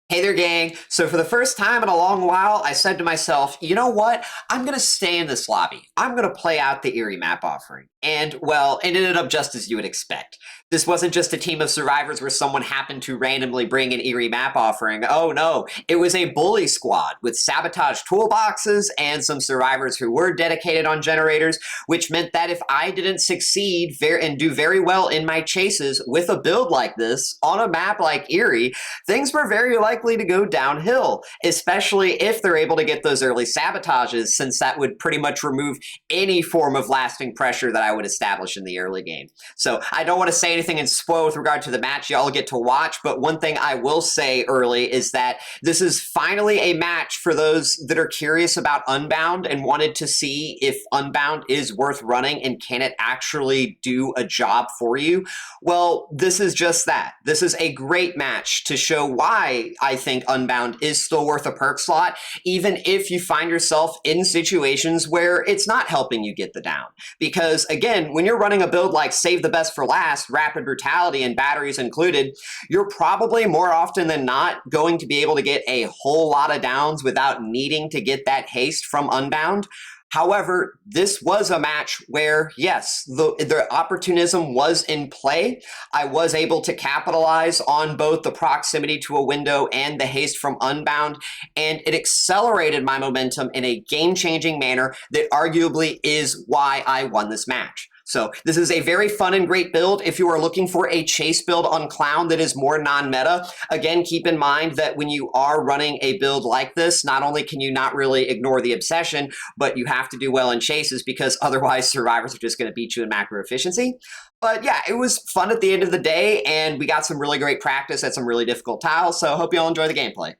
Hey there, gang. So for the first time in a long while, I said to myself, you know what? I'm going to stay in this lobby. I'm going to play out the Eyrie map offering. And, well, it ended up just as you would expect. This wasn't just a team of survivors where someone happened to randomly bring an Eyrie map offering. Oh no, it was a bully squad with sabotage toolboxes and some survivors who were dedicated on generators, which meant that if I didn't succeed and do very well in my chases with a build like this on a map like Eyrie, things were very likely to go downhill, especially if they're able to get those early sabotages, since that would pretty much remove any form of lasting pressure that I would establish in the early game. So I don't want to say anything and spoil with regard to the match y'all get to watch, but one thing I will say early is that this is finally a match for those that are curious about Unbound and wanted to see if Unbound is worth running and can it actually do a job for you. Well, this is just that. This is a great match to show why I think Unbound is still worth a perk slot, even if you find yourself in situations where it's not helping you get the down. Because again, when you're running a build like Save the Best for Last, Rapid Brutality, and batteries included, you're probably more often than not going to be able to get a whole lot of downs without needing to get that haste from Unbound. However, this was a match where, yes, the opportunism was in play. I was able to capitalize on both the proximity to a window and the haste from Unbound, and it accelerated my momentum in a game-changing manner that arguably is why I won this match. So this is a very fun and great build if you are looking for a chase build on Clown that is more non-meta. Again, keep in mind that when you are running a build like this, not only can you not really ignore the obsession, but you have to do well in chases because otherwise survivors are just going to beat you in macro efficiency. But yeah, it was fun at the end of the day, and we got some really great practice at some really difficult tiles, so hope you all enjoy the gameplay.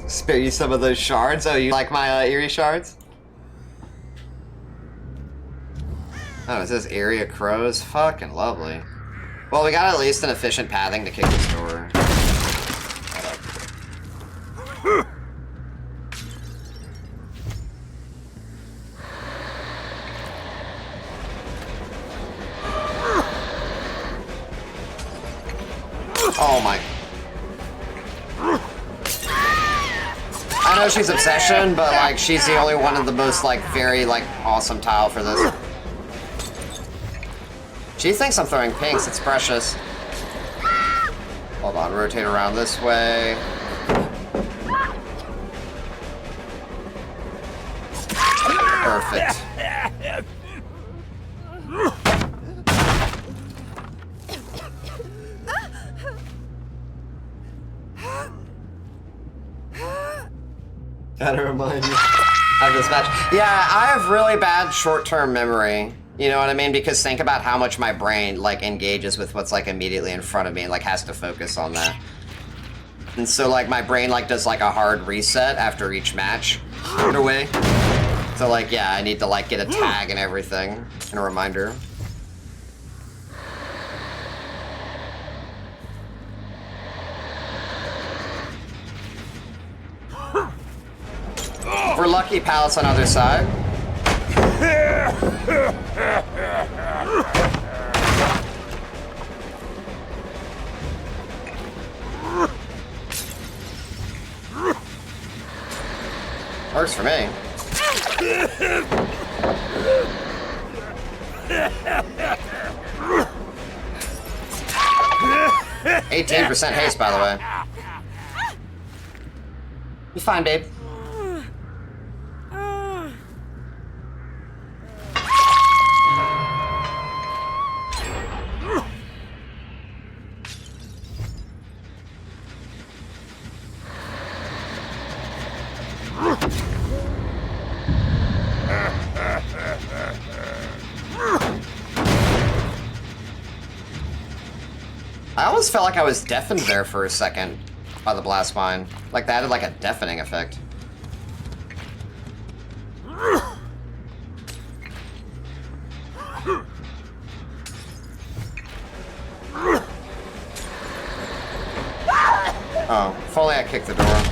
Spare you some of those shards? Oh, you like my Eyrie shards? Oh, it says area crows? Fucking lovely. Well, we got at least an efficient pathing to kick this door. Oh my. I know she's Obsession, but like she's the only one of the most like very like awesome tile for this. She thinks I'm throwing pinks, it's precious. Hold on, rotate around this way. Perfect. Gotta remind you of this match. Yeah, I have really bad short-term memory. You know what I mean? Because think about how much my brain like engages with what's like immediately in front of me and like has to focus on that. And so like my brain like does like a hard reset after each match in a way. So like yeah, I need to like get a tag and everything and a reminder. We're lucky, pallets on other side. Works for me. 18% haste, by the way. You fine, babe. I almost felt like I was deafened there for a second by the blast mine. Like that had like a deafening effect. Oh, if only I kicked the door.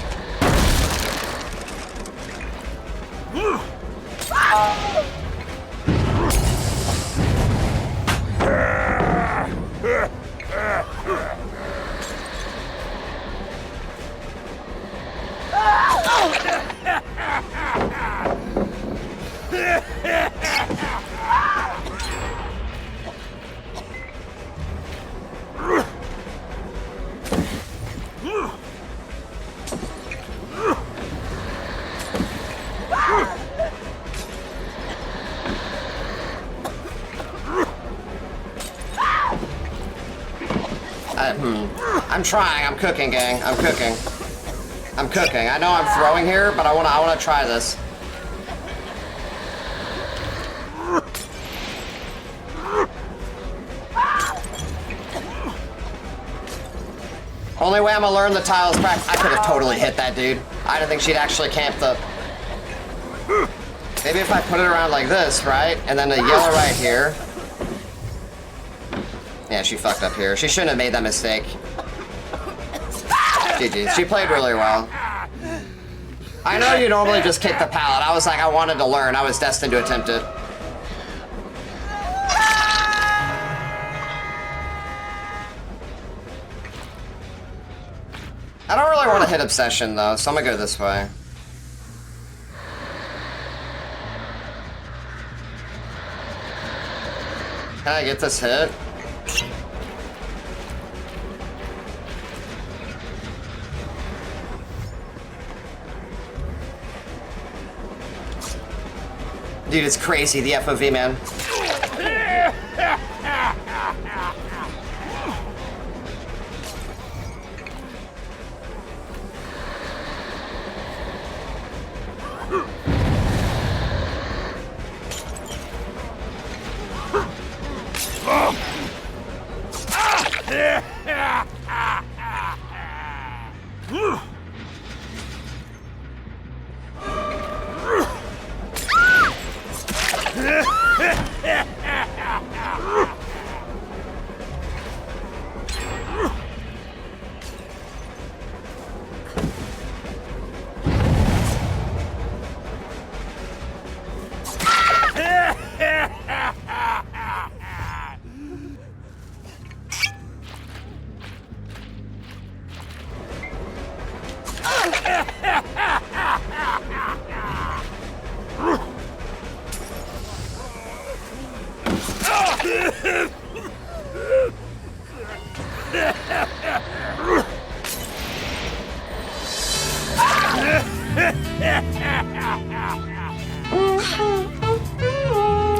I'm trying. I'm cooking, gang. I'm cooking. I'm cooking. I know I'm throwing here, but I wanna try this. Only way I'm gonna learn the tiles practice. I could have totally hit that dude. I didn't think she'd actually camp the. Maybe if I put it around like this, right? And then the yellow right here. Yeah, she fucked up here. She shouldn't have made that mistake. GG. She played really well. I know you normally just kick the pallet. I was like, I wanted to learn. I was destined to attempt it. I don't really want to hit Obsession, though, so I'm gonna go this way. Can I get this hit? Dude, it's crazy, the FOV, man.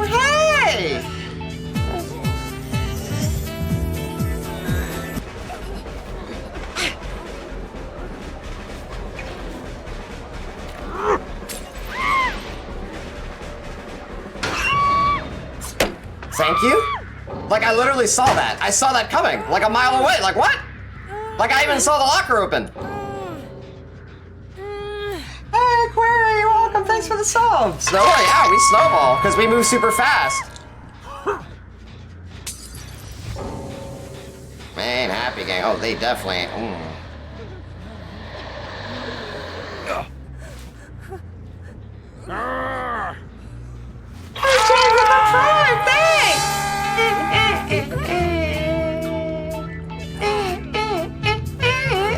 Hey! Thank you? Like, I literally saw that. I saw that coming, like a mile away. Like, what? Like, I even saw the locker open. Hey, Query, welcome. Thanks for the subs. No worry, yeah, we snowball, because we move super fast. Man, happy gang. Oh, they definitely...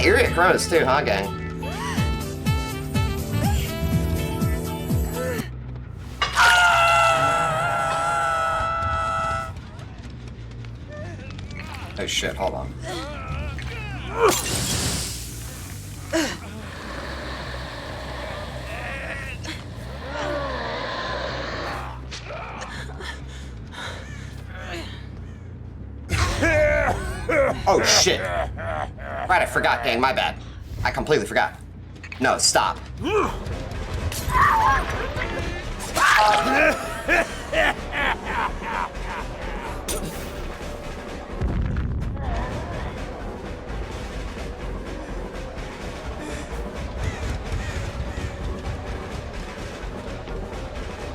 Eyrie crows too, huh, gang? Oh shit, hold on. Oh shit. Right, I forgot, gang, my bad. I completely forgot. No, stop.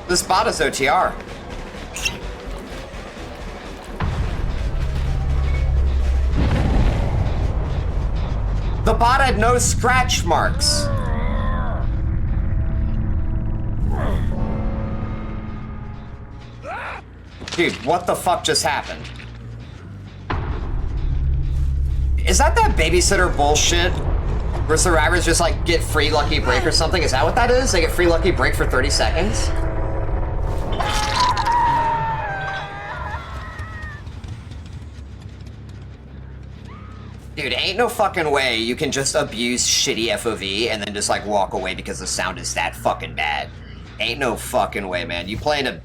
This bot is OTR. The bot had no scratch marks. Dude, what the fuck just happened? Is that babysitter bullshit? Where survivors just like get free lucky break or something? Is that what that is? They get free lucky break for 30 seconds? Dude, ain't no fucking way you can just abuse shitty FOV and then just like walk away because the sound is that fucking bad. Ain't no fucking way, man. You playing a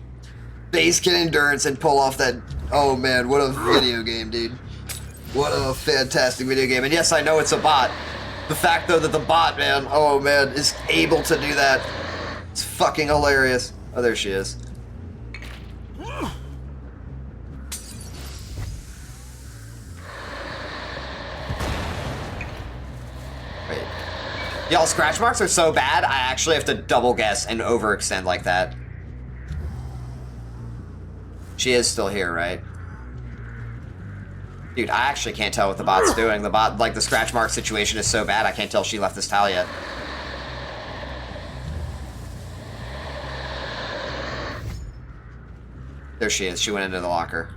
base kit endurance and pull off that... Oh man, what a video game, dude. What a fantastic video game. And yes, I know it's a bot. The fact, though, that the bot, man, oh, man, is able to do that. It's fucking hilarious. Oh, there she is. Wait. Y'all, scratch marks are so bad, I actually have to double guess and overextend like that. She is still here, right? Dude, I actually can't tell what the bot's doing. The bot, like, the scratch mark situation is so bad, I can't tell if she left this tile yet. There she is. She went into the locker.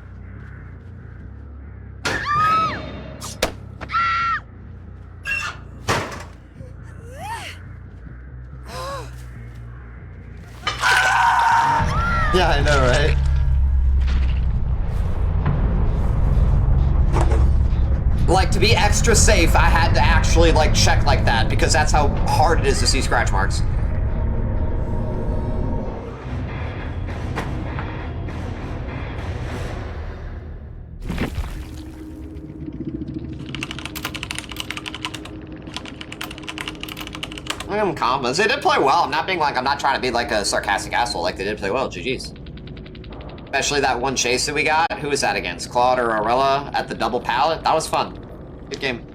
Yeah, I know, right? Like, to be extra safe, I had to actually, like, check like that, because that's how hard it is to see scratch marks. Commas. They did play well. I'm not trying to be like a sarcastic asshole. Like, they did play well. GG's. Especially that one chase that we got. Who was that against? Claude or Arella at the Double-Pallet? That was fun. Good game.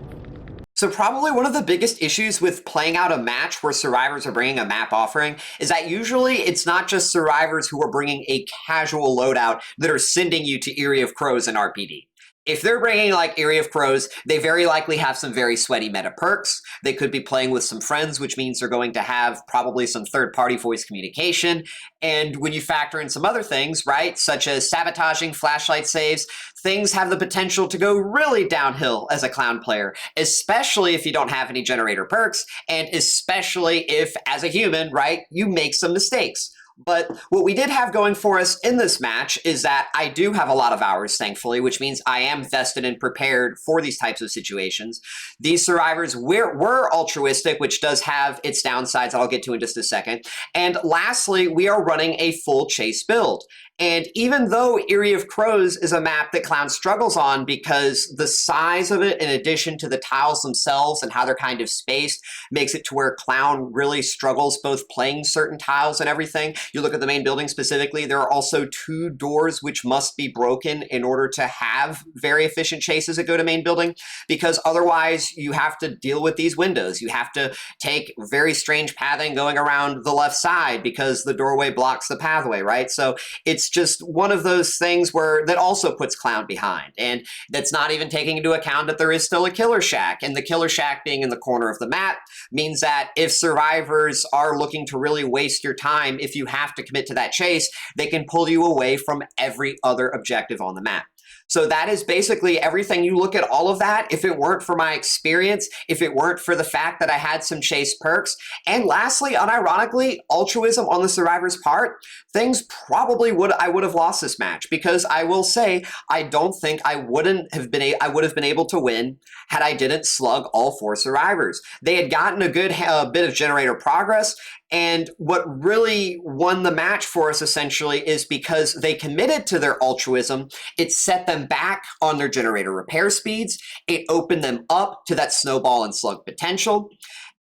So probably one of the biggest issues with playing out a match where survivors are bringing a map offering is that usually it's not just survivors who are bringing a casual loadout that are sending you to Eyrie of Crows and RPD. If they're bringing, like, Eyrie of Crows, they very likely have some very sweaty meta perks. They could be playing with some friends, which means they're going to have probably some third-party voice communication. And when you factor in some other things, right, such as sabotaging, flashlight saves, things have the potential to go really downhill as a clown player, especially if you don't have any generator perks, and especially if, as a human, right, you make some mistakes. But what we did have going for us in this match is that I do have a lot of hours, thankfully, which means I am vested and prepared for these types of situations. These survivors were altruistic, which does have its downsides I'll get to in just a second. And lastly, we are running a full chase build. And even though Eyrie of Crows is a map that Clown struggles on because the size of it, in addition to the tiles themselves and how they're kind of spaced, makes it to where Clown really struggles both playing certain tiles and everything. You look at the main building specifically, there are also 2 doors which must be broken in order to have very efficient chases that go to main building, because otherwise you have to deal with these windows. You have to take very strange pathing going around the left side because the doorway blocks the pathway, right? So it's just one of those things where that also puts Clown behind, and that's not even taking into account that there is still a killer shack, and the killer shack being in the corner of the map means that if survivors are looking to really waste your time, if you have to commit to that chase, they can pull you away from every other objective on the map. So that is basically everything. You look at all of that, if it weren't for my experience, if it weren't for the fact that I had some chase perks, and lastly, unironically, altruism on the survivor's part, things probably I would have lost this match, because I will say, I don't think I would have been able to win had I didn't slug all 4 survivors. They had gotten a good bit of generator progress, and what really won the match for us essentially is because they committed to their altruism. It set them back on their generator repair speeds. It opened them up to that snowball and slug potential.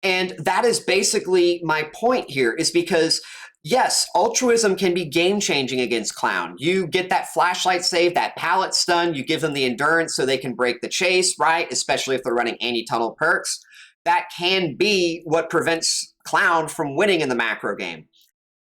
And that is basically my point here, is because yes, altruism can be game-changing against Clown. You get that flashlight save, that pallet stun, you give them the endurance so they can break the chase, right? Especially if they're running anti-tunnel perks. That can be what prevents Clown from winning in the macro game.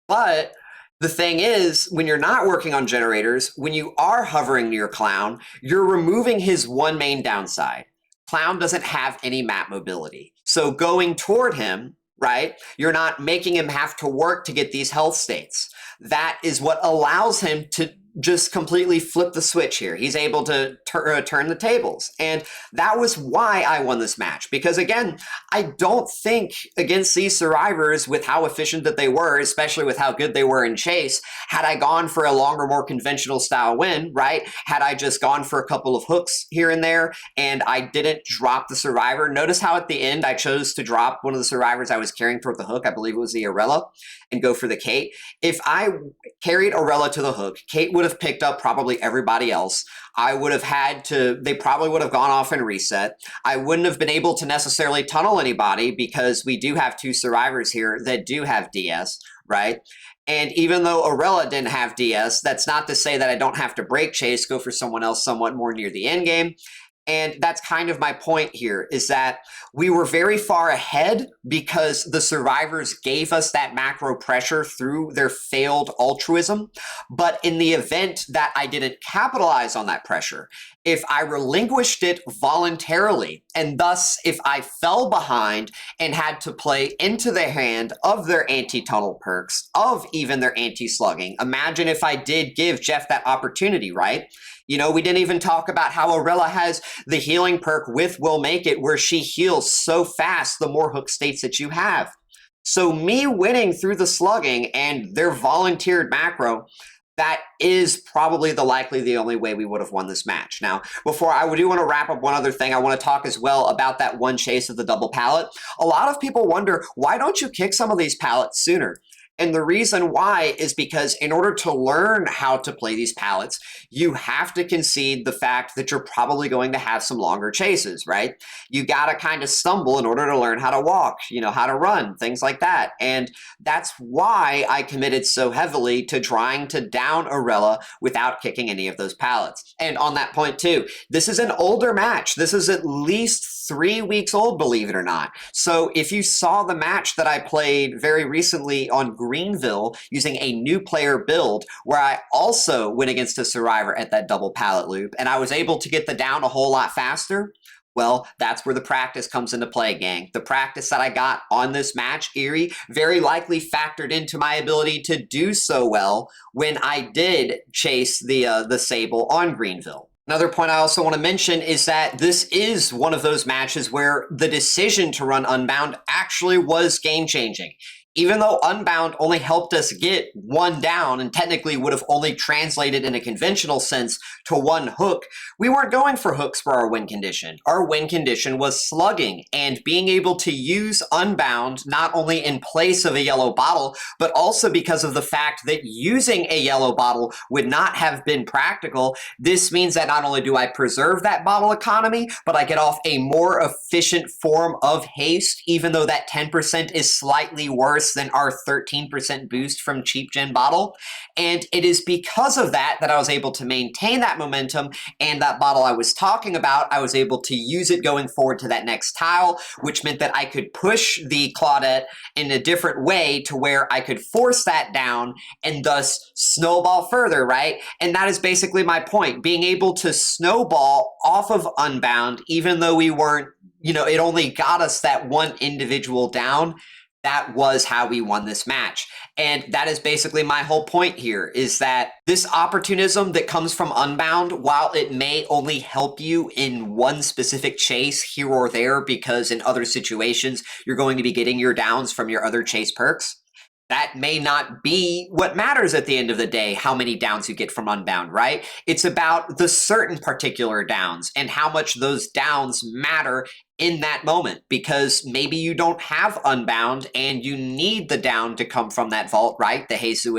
But the thing is, when you're not working on generators, when you are hovering near Clown, you're removing his one main downside. Clown doesn't have any map mobility. So going toward him, right, you're not making him have to work to get these health states. That is what allows him to just completely flip the switch here. He's able to turn the tables. And that was why I won this match. Because again, I don't think against these survivors, with how efficient that they were, especially with how good they were in chase, had I gone for a longer, more conventional style win, right? Had I just gone for a couple of hooks here and there, and I didn't drop the survivor. Notice how at the end I chose to drop one of the survivors I was carrying toward the hook. I believe it was the Arella, and go for the Kate. If I carried Arella to the hook, Kate would would have picked up probably everybody else. I would have had to, they probably would have gone off and reset. I wouldn't have been able to necessarily tunnel anybody because we do have two survivors here that do have DS, right? And even though Arella didn't have DS, that's not to say that I don't have to break chase, go for someone else somewhat more near the end game. And that's kind of my point here, is that we were very far ahead because the survivors gave us that macro pressure through their failed altruism. But in the event that I didn't capitalize on that pressure, if I relinquished it voluntarily, and thus if I fell behind and had to play into the hand of their anti-tunnel perks, of even their anti-slugging, imagine if I did give Jeff that opportunity, right? You know, we didn't even talk about how Arella has the healing perk with Will Make It, where she heals so fast the more hook states that you have. So me winning through the slugging and their volunteered macro, that is probably the only way we would have won this match. Now, before I do want to wrap up one other thing, I want to talk as well about that one chase of the double pallet. A lot of people wonder, why don't you kick some of these pallets sooner? And the reason why is because in order to learn how to play these pallets, you have to concede the fact that you're probably going to have some longer chases, right? You got to kind of stumble in order to learn how to walk, you know, how to run, things like that. And that's why I committed so heavily to trying to down Arella without kicking any of those pallets. And on that point too, this is an older match. This is at least 3 weeks old, believe it or not. So if you saw the match that I played very recently on Greenville using a new player build, where I also went against a survivor at that double pallet loop, and I was able to get the down a whole lot faster, well, that's where the practice comes into play, gang. The practice that I got on this match, Eyrie, very likely factored into my ability to do so well when I did chase the Sable on Greenville. Another point I also want to mention is that this is one of those matches where the decision to run Unbound actually was game-changing. Even though Unbound only helped us get one down and technically would have only translated in a conventional sense to one hook, we weren't going for hooks for our win condition. Our win condition was slugging, and being able to use Unbound not only in place of a yellow bottle, but also because of the fact that using a yellow bottle would not have been practical. This means that not only do I preserve that bottle economy, but I get off a more efficient form of haste, even though that 10% is slightly worse than our 13% boost from cheap gen bottle. And it is because of that that I was able to maintain that momentum, and that bottle I was talking about, I was able to use it going forward to that next tile, which meant that I could push the Claudette in a different way to where I could force that down and thus snowball further, right? And that is basically my point, being able to snowball off of Unbound, even though we weren't, you know, it only got us that one individual down. That was how we won this match. And that is basically my whole point here, is that this opportunism that comes from Unbound, while it may only help you in one specific chase here or there, because in other situations you're going to be getting your downs from your other chase perks, that may not be what matters at the end of the day, how many downs you get from Unbound, right? It's about the certain particular downs and how much those downs matter in that moment, because maybe you don't have Unbound and you need the down to come from that vault, right? The haste you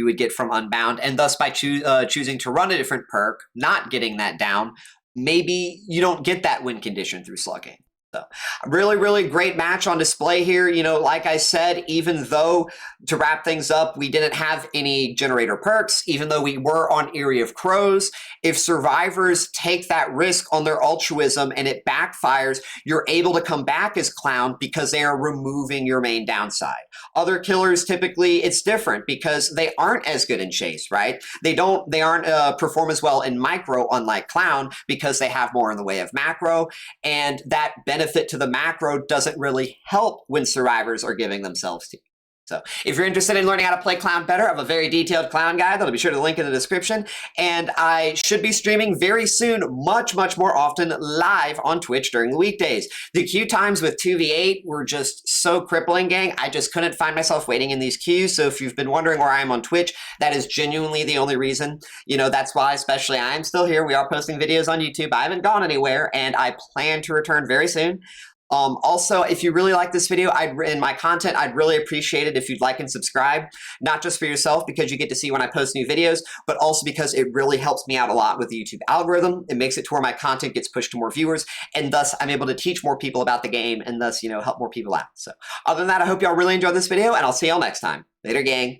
would get from Unbound, and thus by choosing to run a different perk, not getting that down, maybe you don't get that win condition through slugging. So, really, really great match on display here. You know, like I said, even though, to wrap things up, we didn't have any generator perks, even though we were on Eyrie of Crows, if survivors take that risk on their altruism and it backfires, you're able to come back as Clown because they are removing your main downside. Other killers, typically, it's different because they aren't as good in chase, right? They aren't perform as well in micro, unlike Clown, because they have more in the way of macro, and that benefit to the macro doesn't really help when survivors are giving themselves to you. So if you're interested in learning how to play Clown better, I have a very detailed Clown guide that'll be sure to link in the description. And I should be streaming very soon, much, much more often live on Twitch during the weekdays. The queue times with 2v8 were just so crippling, gang. I just couldn't find myself waiting in these queues. So if you've been wondering where I am on Twitch, that is genuinely the only reason. You know, that's why especially I am still here. We are posting videos on YouTube. I haven't gone anywhere, and I plan to return very soon. Also, if you really like this video and my content, I'd really appreciate it if you'd like and subscribe, not just for yourself because you get to see when I post new videos, but also because it really helps me out a lot with the YouTube algorithm. It makes it to where my content gets pushed to more viewers, and thus I'm able to teach more people about the game and thus, help more people out. So other than that, I hope y'all really enjoyed this video, and I'll see y'all next time. Later, gang.